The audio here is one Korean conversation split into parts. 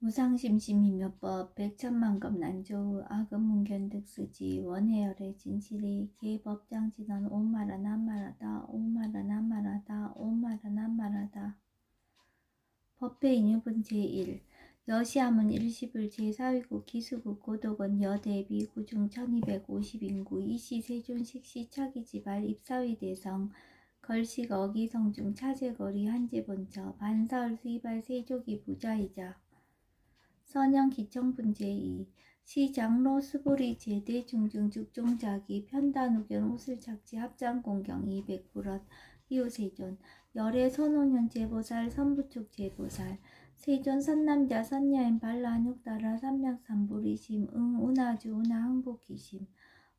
무상심심이며법 백천만급 난조우 악음문견득수지 원해열의 진실이 개법장진언 오마라 난마라다 오마라 난마라다 오마라 난마라다. 법회인유분 제1 여시함은 일시불 제4위국 기수국 고독원 여대비 구중 1250인구 이시 세존식시 차기지발 입사위 대성 걸식 어기성중 차제거리 한제본처 반사을 수이발 세조기 부자이자 선영 기청분 제2 시장로 수보리 제대 중중 죽종자기 편단우견 옷을착지 합장공경 200불엇 이웃세존 열애 선오년 제보살 선부축 제보살 세존 선남자 선여인 발라한육따라 삼명삼불이심 운하주 운하항복기심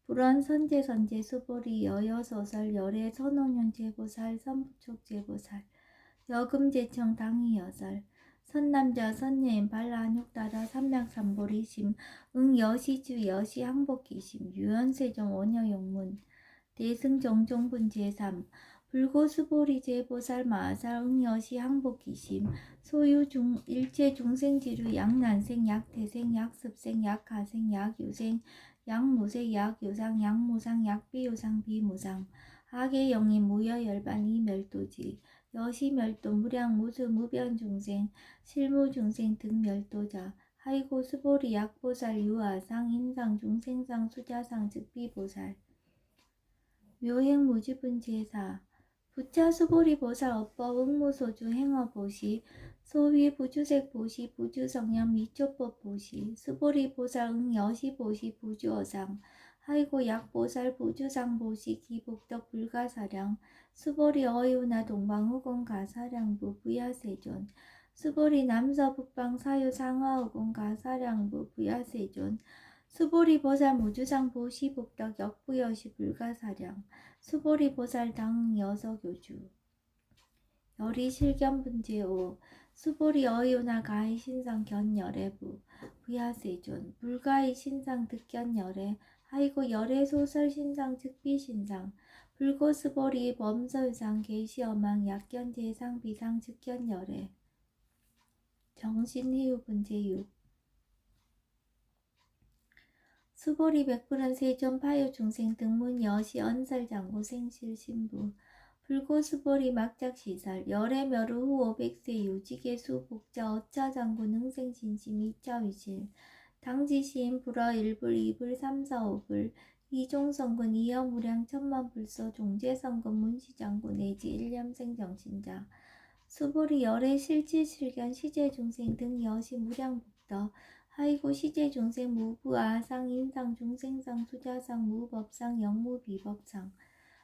불원 선제선제 수보리 여여소설 열애 선오년 제보살 선부축 제보살 여금제청 당이여설 선남자 선여인 발라한육따라 삼명삼불이심 여시주 여시항복기심 유연세종 원여용문 대승정종분 제3 불고수보리 제보살 마살 여시 항복기심 소유 일체 중생지류 약난생 약태생 약습생 약하생 약유생 약무생 약유상 약무상 약비유상 비무상 악의 영이 무여열반 이멸도지 여시멸도 무량 무수 무변중생 실무중생 등 멸도자 하이고 수보리 약보살 유아상 인상 중생상 수자상 즉비보살 묘행무지분 제4 부차수보리 보살 업법 응무소주 행어보시 소위 부주색 보시 부주성령 미초법 보시 수보리 보살 여시보시 부주어상 하이고 약보살 부주상 보시 기복덕 불가사량 수보리 어유나 동방후공 가사량부 부야세존 수보리 남서북방 사유 상하후공 가사량부 부야세존 수보리 보살 무주상 보시 복덕 역부여시 불가사량 수보리 보살 당 여서교주 열이 실견분 제5 수보리 어유나 가히 신상 견열애부 부야세존 불가히 신상 득견열애 하이고 열애 소설 신상 즉비 신상 불고 수보리 범서유상 계시어망 약견 제상 비상 즉견열애 정신회유분 제6 수보리 백불은 세존 파유 중생 등문 여시 언설장고 생실 신부 불고수보리 막작시설 열애멸우 후 500세 유지계수 복자 어차장구 능생신심 2차위실 당지시인 불어 1불 2불 3사 5불 이종성군 이여무량 천만불소 종제성군 문시장구 내지 일념생정신자 수보리 열애 실질실견 시제중생 등 여시 무량복덕 하이고 시제중생 무부아상 인상 중생상 수자상 무법상 영무비법상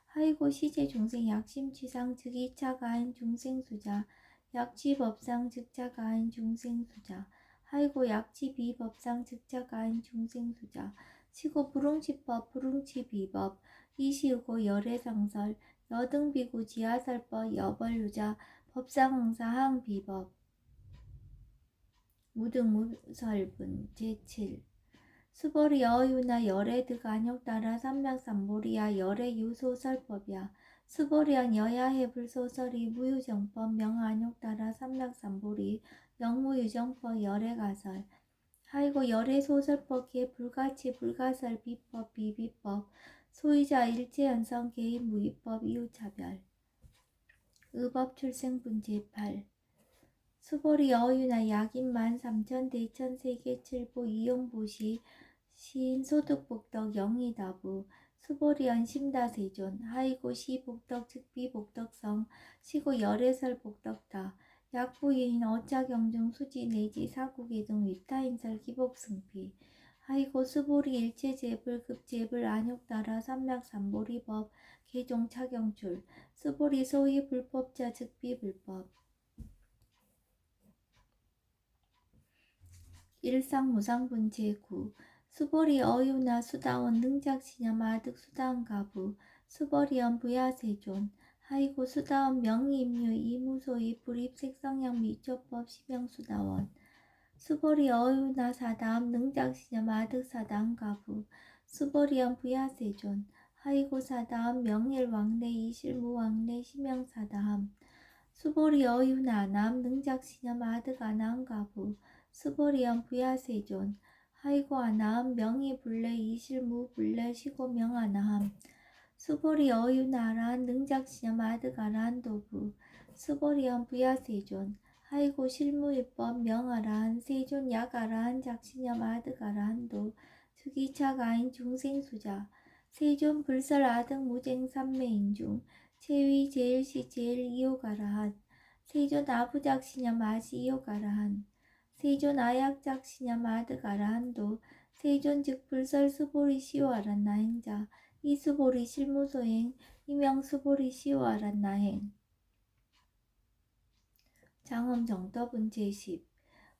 하이고 시제중생 약심취상 즉 2차 가인 중생수자 약취법상 즉차 가인 중생수자 하이고 약취비법상 즉차 가인 중생수자 시고 불응치법 불응치비법 이시우고 열애상설 여등비구 지하설법 여벌유자 법상응사 항비법 무등무설분 제7 수보리 어유나 열애득 안욕따라 삼명삼보리야 열애유소설법이야 수보리한 여야해 불소설이 무유정법 명안욕따라 삼명삼보리 영무유정법 열애가설 하이고 열애소설법기에 불가치 불가설 비법 비비법 소유자 일체연성 개인 무위법 이유차별 의법 출생분 제8 수보리 어유나 약인만 삼천 대천 세계 칠보 이용보시 시인 소득복덕 영이다부 수보리 안심다세존 하이고 시복덕 즉비복덕성 시고 열애설 복덕다 약부유인 어차경중 수지 내지 사국의 등 위타인설 기복승피 하이고 수보리 일체제불 급제불 안욕따라 삼맥삼보리법 개종 차경출 수보리 소위 불법자 즉비불법 일상무상분 제9 수보리 어유나 수다원 능작시념 아득 수다원 가부 수보리언 부야세존 하이고 수다원 명의임류 이무소이 불입색성형 미초법 시명수다원 수보리 어유나 사다함 능작시념 아득 사다함 가부 수보리언 부야세존 하이고 사다함 명일왕래 이실무왕래 시명사다함 수보리 어유나 남 능작시념 아득 아나함 가부 수보리언 부야세존 하이고 아나함 명이 불레 이실무 불레 시고 명아나함 수보리 어유나란 능작시념 아드가란 도부 수보리언 부야세존 하이고 실무입법 명아란 세존 야가란 작시념 아드가란 도 즉이차가인 중생수자 세존 불설 아등 무쟁 삼매인중 체위 제일시 제일 이요가라한 세존 아부작시념 아시 이요가라한 세존 아약작시념 아드가라한도 세존 즉 불설 수보리 시오아란 나행자 이수보리 실무소행 이명수보리 시오아란 나행 장엄 정법은 제10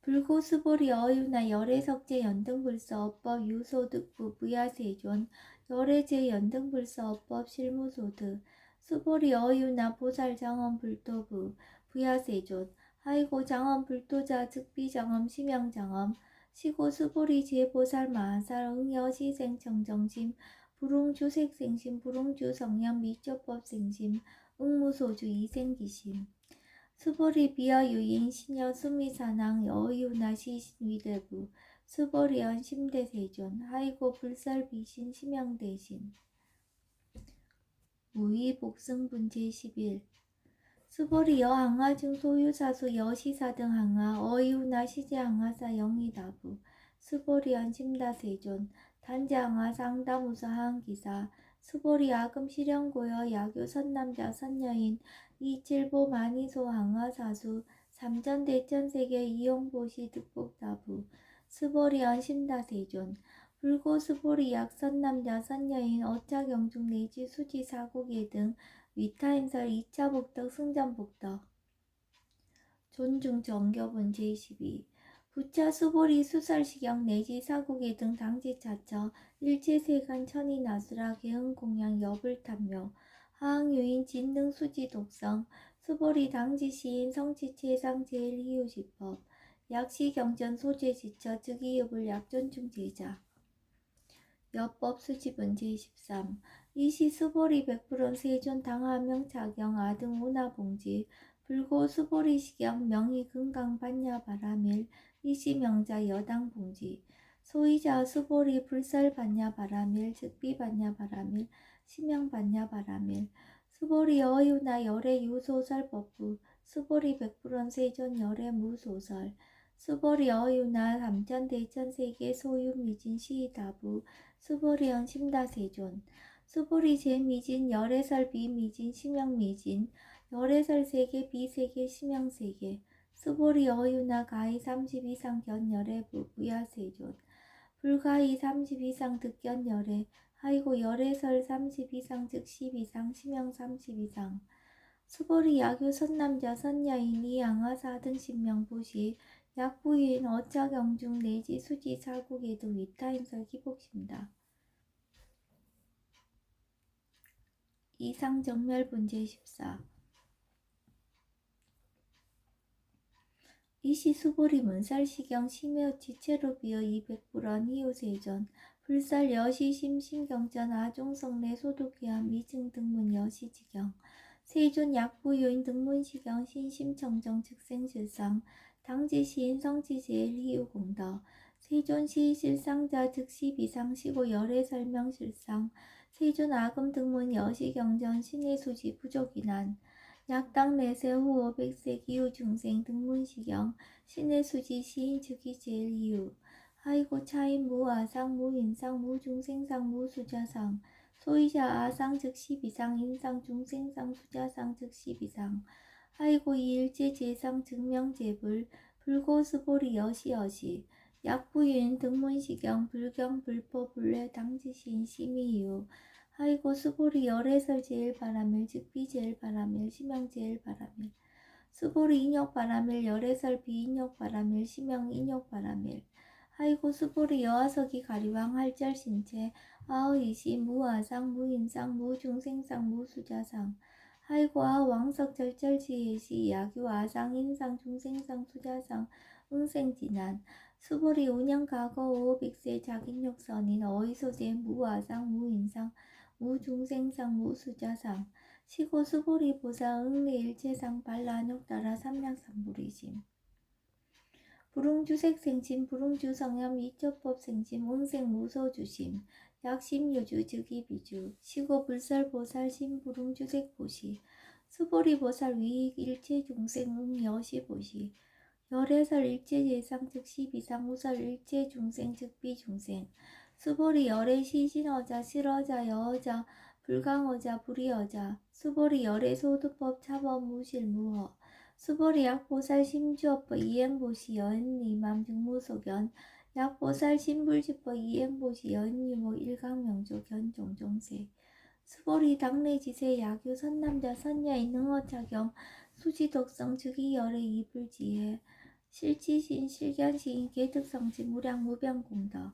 불고수보리 어유나 열애석제 연등불서 어법 유소득부 부야세존 열애제 연등불서 어법 실무소득 수보리 어유나 보살 장엄 불도부 부야세존 하이고 장엄 불도자 즉비 장엄 심양 장엄 시고 수보리 제보살 마하살 응여시 생청정심 불웅주 색생심 불웅주 성량 미조법 생심 응무소주 이생기심 수보리 비어 유인 신여 수미사낭 여유나 시신위대부 수보리언 심대세존 하이고 불설 비신 심양대신 무의 복승분 제11 수보리 여항하 중 소유사수 여시사 등 항하 어유나 시제 항하사 영이다부 수보리언 심다세존 단자항하 상다무사 항기사 수보리 아금 실현고여 야교 선남자 선여인 이칠보 만이소 항하사수 삼전대천세계 이용보시 득복다부 수보리언 심다세존 불고 수보리 약선남자 선여인 어차경중 내지 수지 사고계 등 위타인설 2차 복덕 승전복덕 존중 정교분 제12 부차 수보리 수설시경 내지 사고계 등 당지차처 일체세간 천이나수라 개흥공양 여불탐묘 하항유인 진등 수지 독성 수보리 당지시인 성지체상 제일희유시법 약시경전 소재지처 즉이유불 약존중 제자 여법 수집은 제13 이시 수보리 백불원 세존 당하명 차경 아등 문화봉지 불고 수보리 시경 명의 금강 반야 바라밀 이시 명자 여당 봉지 소이자 수보리 불설 반야 바라밀 즉비 반야 바라밀 심양 반야 바라밀 수보리 어유나 열애 유소설 법부 수보리 백불원 세존 열애 무소설 수보리 어유나 삼천대천세계 소유미진 시다부 수보리언 심다세존 수보리 제미진 열애설 비미진 심양미진 열애설 세계 비세계 심양세계 수보리 어유나 가히 30 이상 견열애 부야세존 불가히 30 이상 득견열애 하이고 열애설 30 이상 즉 10 이상 심양 30 이상 수보리 야교 선남자 선여인 이양하사 등 신명보시 약부인 어차경중 내지 수지 사국에도 위타임설 기복심다. 이상 정멸분 제14 이시 수보리 문살시경 심해어 지체로 비어 200불원 이호세전 불살 여시심 신경전 아종성내 소독기함 미증등문 여시지경 세존 약부요인 등문시경 신심청정 즉생실상 당지시인 성지제일 희유공덕 세존시실상자 즉시 비상시고 열애설명실상 세존 아금 등문 여시경전 신의수지 부족이난 약당 내세 후 500세 기후 중생 등문시경 신의수지 시인 즉이 제일 이유 하이고 차인 무아상 무인상 무중생상 무수자상 소이자 아상 즉시 비상 인상 중생상 수자상 즉시 비상 하이고 이일제 제상 증명제불 불고수보리 여시여시 약부유인 등문시경 불경 불포 불례 당지시인 심의유 하이고 수보리 열애설 제일 바라밀 즉비 제일 바라밀 심양 제일 바라밀 수보리 인욕 바라밀 열애설 비인욕 바라밀 심양 인욕 바라밀 하이고 수보리 여하석이 가리왕 할절 신체 아의이시 무아상 무인상 무중생상 무수자상 하이고 아왕석 절절지혜시 야규 아상 인상 중생상 수자상 응생지난 수보리 운영과거 500세 자긴욕선인 어이소제 무아상 무인상 무중생상 무수자상 시고 수보리 보사 응례일체상 발란욕 따라 삼략삼불이심 불응주색생심 불응주성염 이초법생심 응생무소주심 약심유주 즉이비주 시고불살보살 심불응주색보시 수보리보살 위익 일체중생 응여시보시 열애설 일체예상 즉시 비상우설 일체중생 즉비중생 수보리 열애 시신어자 실어자 여어자 불강어자 불이어자 수보리 열애 소두법 차법 무실무허 수보리 약보살 심주어법 이행보시 여인이맘 중무소견 약보살 심불지법 이행보시 여인유모 일강명조 견종종세 수보리 당내지세 야교 선남자 선여인 능어차경 수지독성 즉이열애 이불지혜 실지신 실견시인 계득성지 무량무변공덕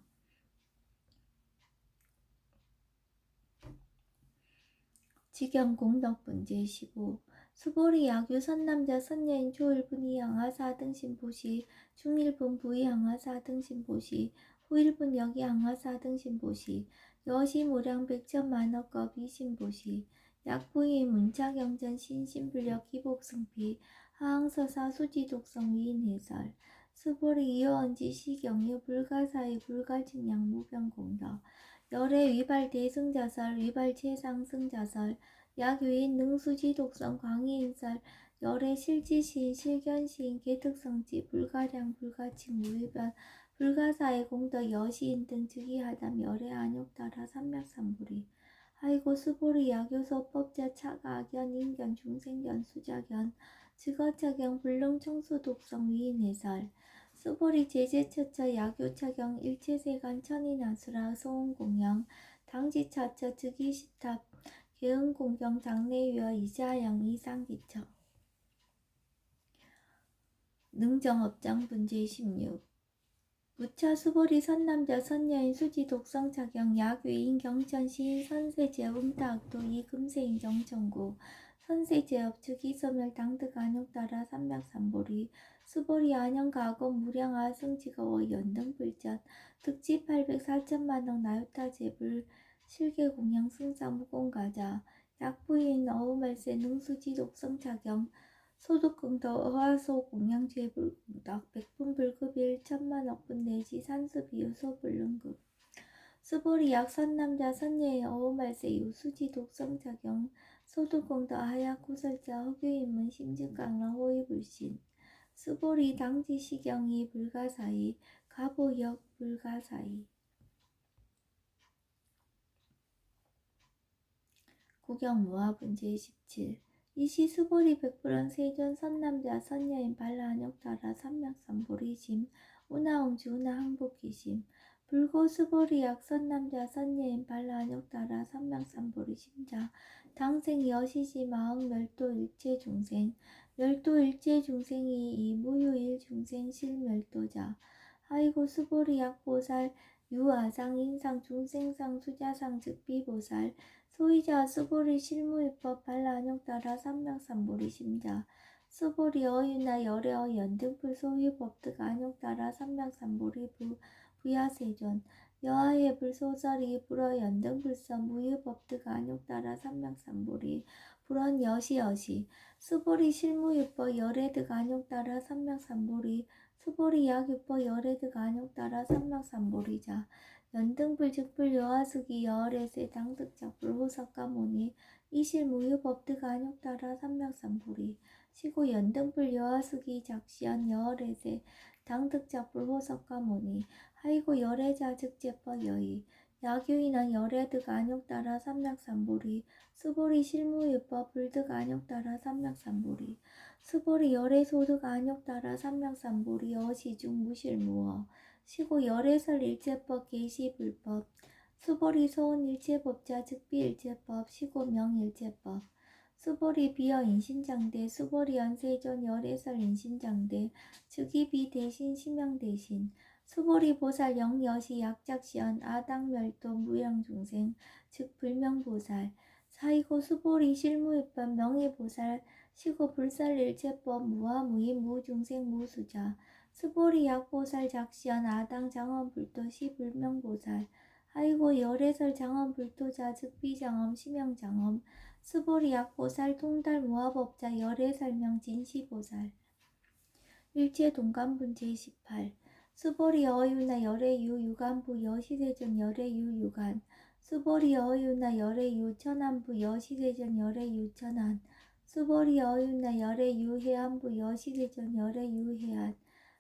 지경공덕분제시고 수보리 야규 선남자 선여인 초일분이 양하사 등신보시 중일분 부이 양하사 등신보시 후일분 여기 양하사 등신보시 여시무량 백천만억겁 이신보시 약부이 문차경전 신신불력 기복승피 하항서사 수지독성 위인해설 수보리 이어언지 시경유 불가사의 불가증양 무변공덕 열애 위발 대승자설 위발 최상승자설 약유인 능수지 독성 광희인설 열애 실지시인 실견시인 개특성지 불가량 불가칭 무위변 불가사의 공덕 여시인 등 즉위하담 열애 안욕따라 삼맥삼불이 하이고 수보리 야교소 법자 차가 악견 인견 중생견 수자견 즉어차경 불능청수 독성 위인해설 수보리 제제처처 야교차경 일체세간 천인아수라 소원공양 당지차처 즉이시탑 개은공경 장래유어 이자양 이상기처 능정업장 분제 16 무차 수보리 선남자 선여인 수지 독성차경 야교인 경천 시인 선세제 응타악도 이금세인 정천구 선세제업 즉이소멸 당득 안욕따라 삼맥삼보리 수보리 안영가공 무량아승지거워 연등불전 득지 804천만억 나유타제불 실계공양 승사무공가자 약부인 어우말세 능수지 독성차경 소득공덕 어화소공양죄불공덕 백분불급일 천만억분 내지 산수비유 소불능급 수보리 약선남자 선예의 어우말세 유수지 독성작용 소득공덕 하야구설자 허교인문 심증강라 호위불신 수보리 당지시경이 불가사이 가보역 불가사이 구경무화분제 17 이시 수보리 백불원 세존 선남자 선여인 발라안욕따라 삼맥삼보리심 운하옹주 운하항복기심 불고 수보리 약선남자 선여인 발라안욕따라 삼맥삼보리심자 당생 여시지 마흥 멸도 일체중생 멸도 일체중생이 이 무유일 중생 실멸도자 하이고 수보리 약보살 유아상 인상 중생상 수자상 즉비보살 소이자 수보리 실무위법 발라안욕따라 삼맥삼보리 심자 수보리 어유나 열애어 연등불 소위법득 안욕따라 삼맥삼보리 부야세존 여하의 불소설이 불어 연등불서 무유법득 안욕따라 삼맥삼보리 불원 여시여시 수보리 실무위법 열애득 안욕따라 삼맥삼보리 수보리 약유법 열애득 안욕따라 삼맥삼보리자 연등불 즉불 여하수기 여월에세 당득작불 호석가모니 이실무유법득 안욕따라 삼맥삼보리 시고 연등불 여하수기 작시한 여월에세 당득작불 호석가모니 하이고 열애자 즉제법 여의 야교인한 열애득 안욕따라 삼맥삼보리 수보리 실무유법 불득 안욕따라 삼맥삼보리 수보리 열애소득 안욕따라 삼맥삼보리 어시중 무실무어 시고 열애설 일체법 계시불법 수보리 소원 일체법자 즉비일체법 시고 명일체법 수보리 비어 인신장대 수보리 연세존 열애설 인신장대 즉이비 대신 시명 대신 수보리 보살 영여시 약작시연 아당멸도 무량중생 즉 불명보살 사이고 수보리 실무입법 명예보살 시고 불살일체법 무아무인 무중생 무수자 수보리 약보살 작시연 아당 장엄불도 시불명보살 하이고 열애설 장엄불도자 즉비장엄 시명장엄 수보리 약보살 통달 무아법자 열애설명 진시보살 일제동간분 제18 수보리 어유나 열애유 유간부 여시세존 열애유 유간 수보리 어유나 열애유 천안부 여시세존 열애유 천안 수보리 어유나 열애유 해안부 여시세존 열애유 해안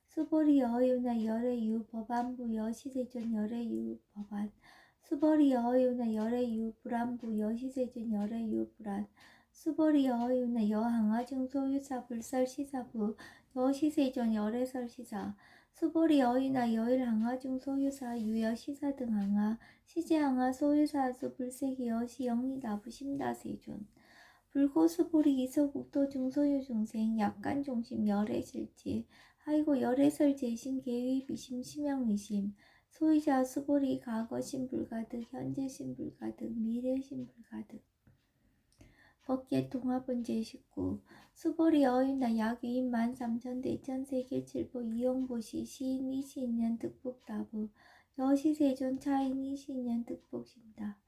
수보리 어유나 열애유 법안부 여시세존 열애유 법안 수보리 어유나 열애유 불안부 여시세존 열애유 불안 수보리 어유나 여항아중 소유사 불설시사부 여시세존 열애설시사 수보리 어이나 여일항아중 소유사 유여시사 등 항아 시제항아 소유사수 불세기 여시 영리다부 심다세존 불고수보리 이소국도 중소유 중생 약간 중심 열애실지 하이고 열애설 재신 계위 비심 심형의심 소유자 수보리 과거 신불가득 현재 신불가득 미래 신불가득 법계 통합은 제19 수보리 어윤나 약유인 13,000대 천세계칠보 이용보시 시인 이시인년 득복다부 여시세존 차인 이시인년 득복신다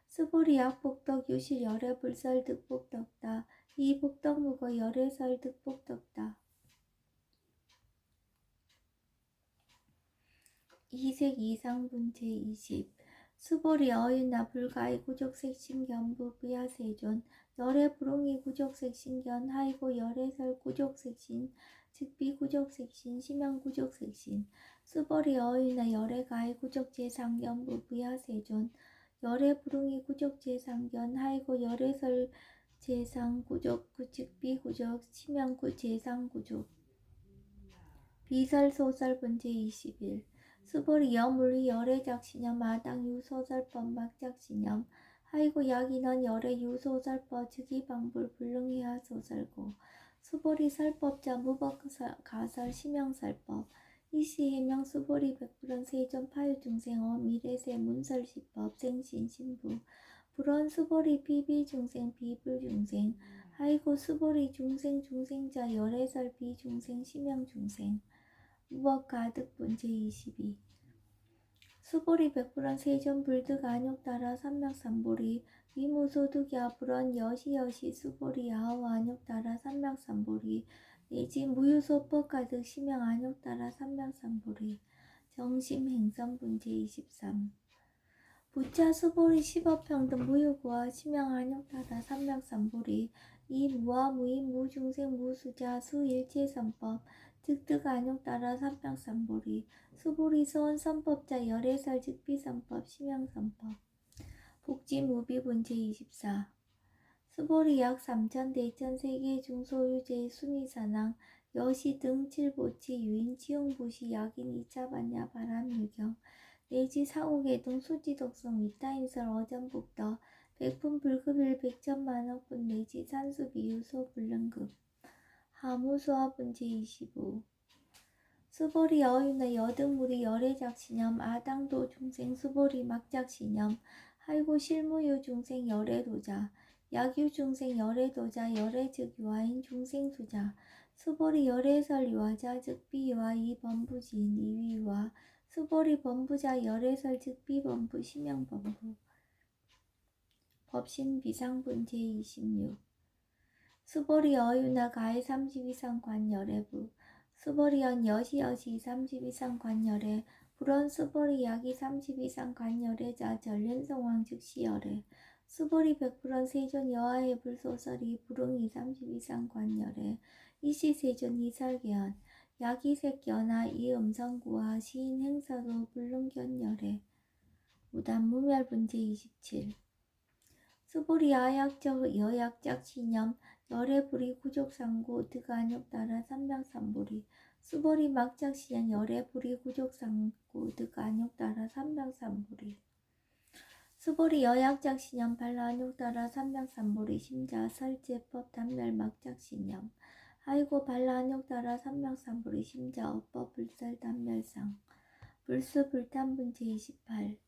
수보리 약복덕 유실 열애 불설 득복덕다 이복덕무거 열애설 득복덕다 이색 이상분 제20 수보리 어윤나 불가의 구족색 신견부 부야세존 열애 불응이 구족색 신견 하이고 열애설 구족색 신 즉비 구족색 신 심양 구족색 신 수보리 어윤나 열애 가의 구족제 상견부 부야세존 열애 불응이 구족제 상견 하이고 열애설 제상 구족 즉비 구족 심양 제상 구족 비설 소설 분제 21 수보리 여물리 열애작신염 마당 유소설법 막작신염 하이고 약인원 열애 유소설법 즉위방불 불능이하 소설고 수보리 설법자 무법가설 심형설법 이시해명 수보리 백불원 세존 파유중생어 미래세 문설시법 생신신부 불원 수보리 비비중생 비불중생 하이고 수보리 중생자 열애설 비중생 심형중생 무법가득분 제22 수보리 백불원 세존 불득 안욕따라 삼맥삼보리 위무소득야 불원 여시여시 수보리 아우 안욕따라 삼맥삼보리 내지 무유소법 가득 심형 안욕따라 삼맥삼보리 정심행선분 제23 부차 수보리 십업평등 무유고와 심형 안욕따라 삼맥삼보리 이 무와 무인 무중생 무수자 수일체선법 즉득 안욕따라 삼맥삼보리 수보리 소원 선법자 열애설 즉비선법 심형선법 복지무비분 제24 수보리 약 3,000대 천세계 중소유제 순위산항 여시 등 칠보치 유인 치용보시 약인 2차 반야 바람유경 내지 상우계동 수지독성 위타인설 어전복더 백분 불급일 백천만억분 내지 산수비유소 불능급 하무소화분 제25 수보리 어유나 여등무리 열애작신염 아당도 중생 수보리 막작신염 하이고 실무유 중생 열애도자 약유 중생 열애도자 열애즉 유아인 중생수자 수보리 열애설 유아자 즉비유아 이범부지인 이위유아 수보리 범부자 열애설 즉비범부 심형범부 법신 비상분 제26 수보리 어유나 가해 30이상 관열애부 수보리연 여시여시 30이상 관열애 불원 수보리 약이 30이상 관열애자 전륜성왕 즉시열애 수보리 백불원 세존 여하의 불소설이 불응이 30이상 관열애 이시세존 이설계연 약이색연하 이음성구와 시인 행사도 불능견열애 무단무멸분 제27 수보리 아약적 여약작 신염 열애불이 구족상고 득안욕따라 삼명삼보리 수보리 막작시연 열애불이 구족상고 득안욕따라 삼명삼보리 수보리 여약작신염 발라안욕따라 삼명삼보리 심자 설제법 단멸 막작신염 아이고 발라안욕따라 삼명삼보리 심자 업법 불설 단멸상 불수 불탄분 제28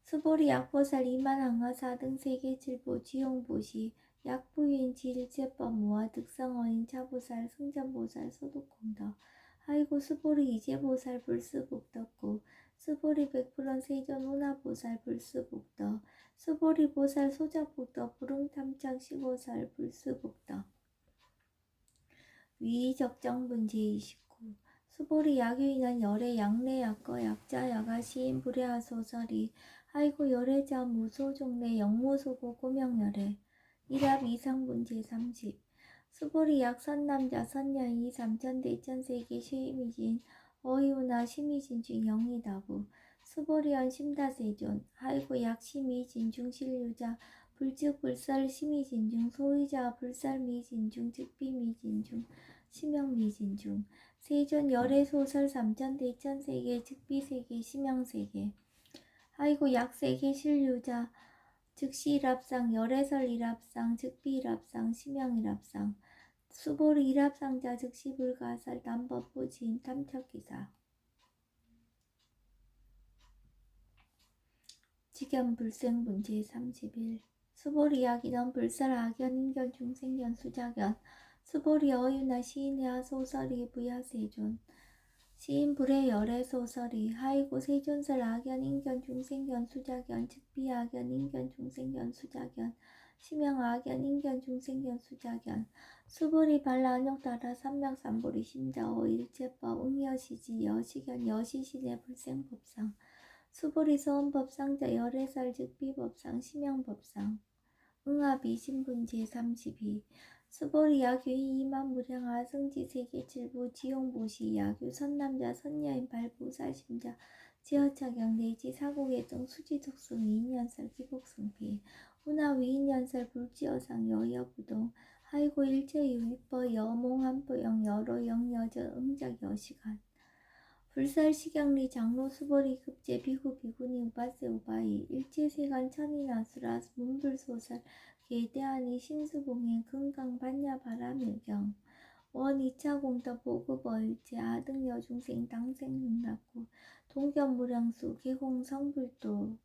수보리 약보살 이만항하사 등 세계칠보 지용보시 약부인 지일제법 무와 득성어인 차보살 승전보살 소독공덕 하이고 수보리 이제보살 불수복덕고 수보리 백불원 세존 운하보살 불수복덕 수보리 보살 소작복덕 불응탐착 시보살 불수복덕 위적정분 제29 수보리 야교인한 열애 양내 약거 약자 야가 시인 불의하 소설이 아이고 열애자 무소종래 영무소고 고명열애 일합 이상분 제30 수보리 약선남자 선녀이 삼천대천세계 시미진 어이우나 시미진중 영이다부 수보리언 심다세존 아이고 약시미진 중 신류자 불즉 불설 시미진 중 소의자 불설 미진 중 즉비 미진 중 심형 미진 중 세존 열애 소설 삼천대천세계 즉비세계 심형세계 아이고 약세계 신류자 즉시 일합상 열애설 일합상 즉비 일합상 심형 일합상 수보리 일합상자 즉시 불가설 담법부 지인 탐척기사 직연 불생분 제31 수보리 약이던 불설 악연 인견 중생견 수작연 수보리 어유나 시인의 소설이 부야세존 시인 불의 열애 소설이 하이고 세존설 악연 인견 중생견 수작연 즉비 악연 인견 중생견 수작연 심형 악연 인견 중생견 수작연 수보리 발라안욕따라 삼맥삼보리 심자어 일체법 응여시지 여시견 여시신의 불생법상 수보리 서원법상자 열애설 즉비법상 심형법상 응합이 신분 제32 수보리 야교인 이만무량 아승지 세계칠부 지용보시 야교 선남자 선녀인 발부 사심자 지어차경 내지 사고계정 수지적승 이인연설 기복승피 후나 위인연설 불지어상 여여부동 하이고 일체유위법 여몽한포영 여로영 여저 응적 여시간 불살시경리 장로 수보리 급제 비후 비구니 우바세 우바이 일체세간 천인아수라 문불소설 계대하니 신수봉행 금강 반야 바라밀경 원 2차 공덕 보급어 일체 아등 여중생 당생 능락구 동견무량수 계공 성불도